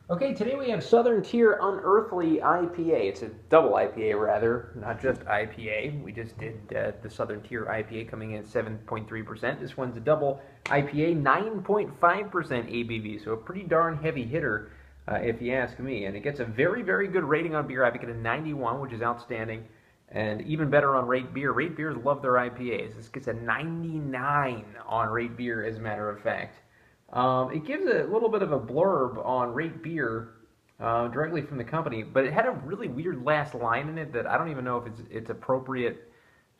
Okay, today we have Southern Tier Unearthly IPA. It's a double IPA, rather, not just IPA. We just did the Southern Tier IPA coming in at 7.3%. This one's a double IPA, 9.5% ABV, so a pretty darn heavy hitter, if you ask me. And it gets a very, very good rating on beer. I give it a 91, which is outstanding, and even better on Rate Beer. Rate Beers love their IPAs. This gets a 99 on Rate Beer, as a matter of fact. It gives a little bit of a blurb on Rate Beer directly from the company, but it had a really weird last line in it that I don't even know if it's appropriate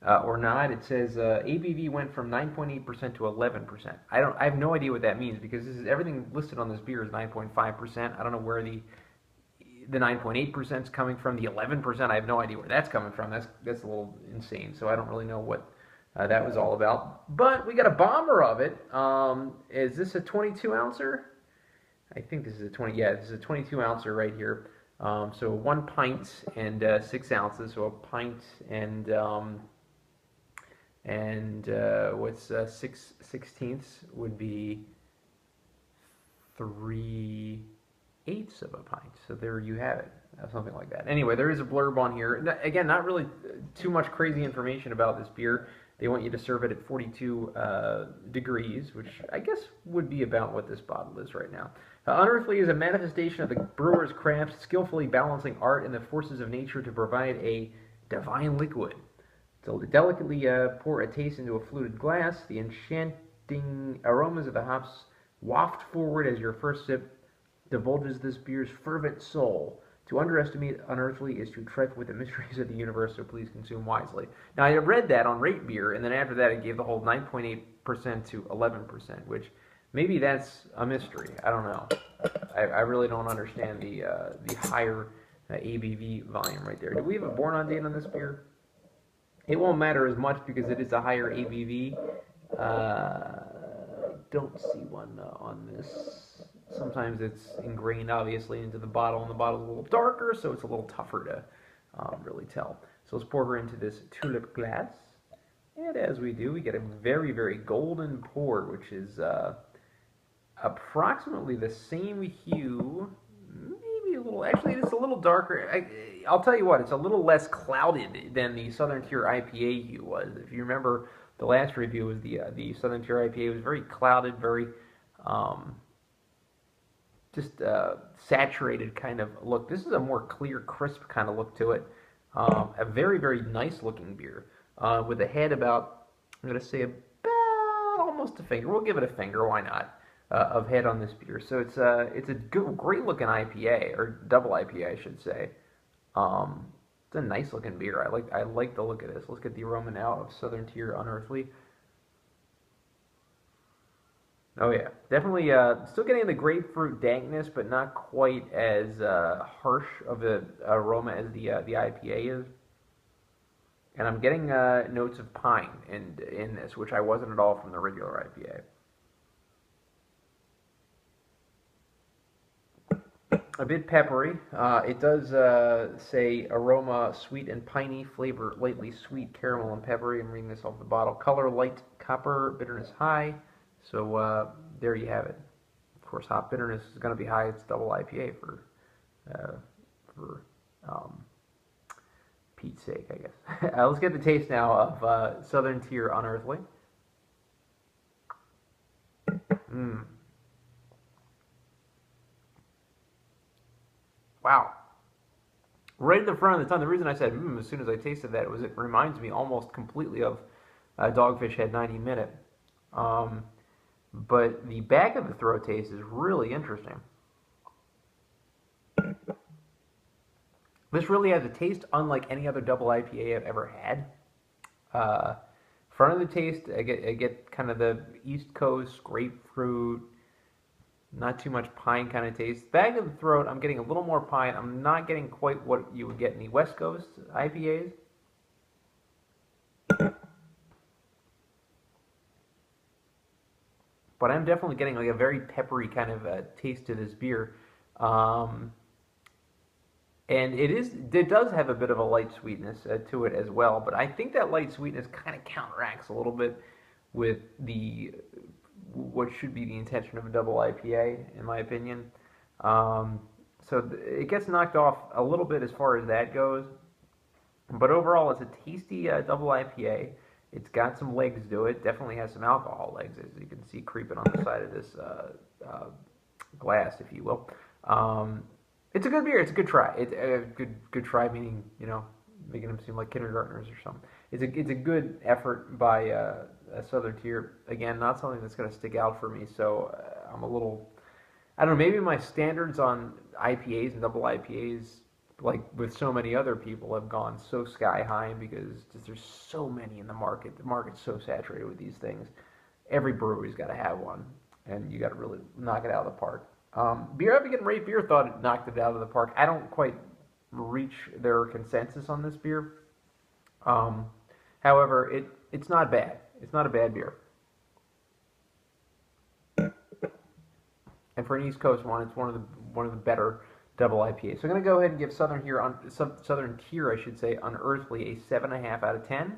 or not. It says ABV went from 9.8% to 11%. I have no idea what that means because this is everything listed on this beer is 9.5%. I don't know where the 9.8% is coming from. The 11%, I have no idea where that's coming from. That's a little insane. So I don't really know what that was all about. But we got a bomber of it. Is this a 22 ouncer? I think this is a 20. Yeah, this is a 22 ouncer right here. So 1 pint and 6 ounces. So a pint and what's 6/16 would be 3/8 of a pint. So there you have it, something like that. Anyway, there is a blurb on here. Again, not really too much crazy information about this beer. They want you to serve it at 42 degrees, which I guess would be about what this bottle is right now. Unearthly is a manifestation of the brewer's craft, skillfully balancing art and the forces of nature to provide a divine liquid. So delicately pour a taste into a fluted glass. The enchanting aromas of the hops waft forward as your first sip divulges this beer's fervent soul. To underestimate Unearthly is to trifle with the mysteries of the universe, so please consume wisely. Now, I read that on Rate Beer, and then after that, it gave the whole 9.8% to 11%, which maybe that's a mystery. I don't know. I really don't understand the higher ABV volume right there. Do we have a born on date on this beer? It won't matter as much because it is a higher ABV. Don't see one on this. Sometimes it's ingrained, obviously, into the bottle, and the bottle's a little darker, so it's a little tougher to really tell. So let's pour her into this tulip glass. And as we do, we get a very, very golden pour, which is approximately the same hue, maybe a little, actually it's a little darker. I'll tell you what, it's a little less clouded than the Southern Tier IPA hue was. If you remember, the last review was the Southern Tier IPA was very clouded, very just saturated kind of look. This is a more clear, crisp kind of look to it. A very, very nice looking beer with a head about, I'm going to say about almost a finger. We'll give it a finger, why not, of head on this beer. So it's a good, great looking IPA, or double IPA, I should say. It's a nice looking beer. I like the look of this. Let's get the aroma now of Southern Tier Unearthly. Oh yeah, definitely. Still getting the grapefruit dankness, but not quite as harsh of an aroma as the IPA is. And I'm getting notes of pine in this, which I wasn't at all from the regular IPA. A bit peppery. It does say aroma sweet and piney, flavor lightly sweet, caramel and peppery. I'm reading this off the bottle. Color light copper, bitterness high. So there you have it. Of course, hop bitterness is going to be high. It's double IPA for Pete's sake, I guess. Let's get the taste now of Southern Tier Unearthly. Mm. Wow. Right at the front of the tongue. The reason I said as soon as I tasted that was it reminds me almost completely of Dogfish Head 90 Minute. But the back of the throat taste is really interesting. This really has a taste unlike any other double IPA I've ever had. Front of the taste, I get kind of the East Coast grapefruit, not too much pine kind of taste. Back of the throat, I'm getting a little more pine. I'm not getting quite what you would get in the West Coast IPAs. But I'm definitely getting like a very peppery kind of taste to this beer. And it does have a bit of a light sweetness to it as well, but I think that light sweetness kind of counteracts a little bit with what should be the intention of a double IPA, in my opinion. So it gets knocked off a little bit as far as that goes. But overall, it's a tasty double IPA. It's got some legs to it. Definitely has some alcohol legs, as you can see creeping on the side of this glass, if you will. It's a good beer. It's a good try. It's a good try, meaning, you know, making them seem like kindergartners or something. It's a good effort by a Southern Tier. Again, not something that's going to stick out for me. So I'm a little, I don't know. Maybe my standards on IPAs and double IPAs, like with so many other people, have gone so sky high because just there's so many in the market. The market's so saturated with these things. Every brewery's got to have one, and you got to really knock it out of the park. Beer Advocate and Rate Beer thought it knocked it out of the park. I don't quite reach their consensus on this beer. However, it's not bad. It's not a bad beer. And for an East Coast one, it's one of the better double IPAs. So I'm going to go ahead and give Southern Tier, I should say, Unearthly a 7.5 out of 10.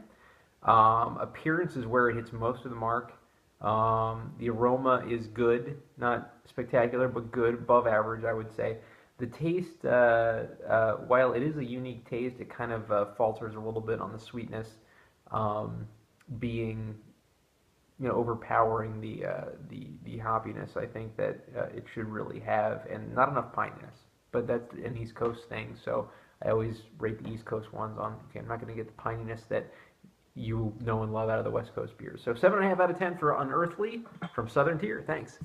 Appearance is where it hits most of the mark. The aroma is good, not spectacular, but good, above average, I would say. The taste, while it is a unique taste, it kind of falters a little bit on the sweetness, being, you know, overpowering the hoppiness I think that it should really have, and not enough pininess. But that's an East Coast thing, so I always rate the East Coast ones on. Okay, I'm not going to get the pininess that you know and love out of the West Coast beers. So 7.5 out of 10 for Unearthly from Southern Tier. Thanks.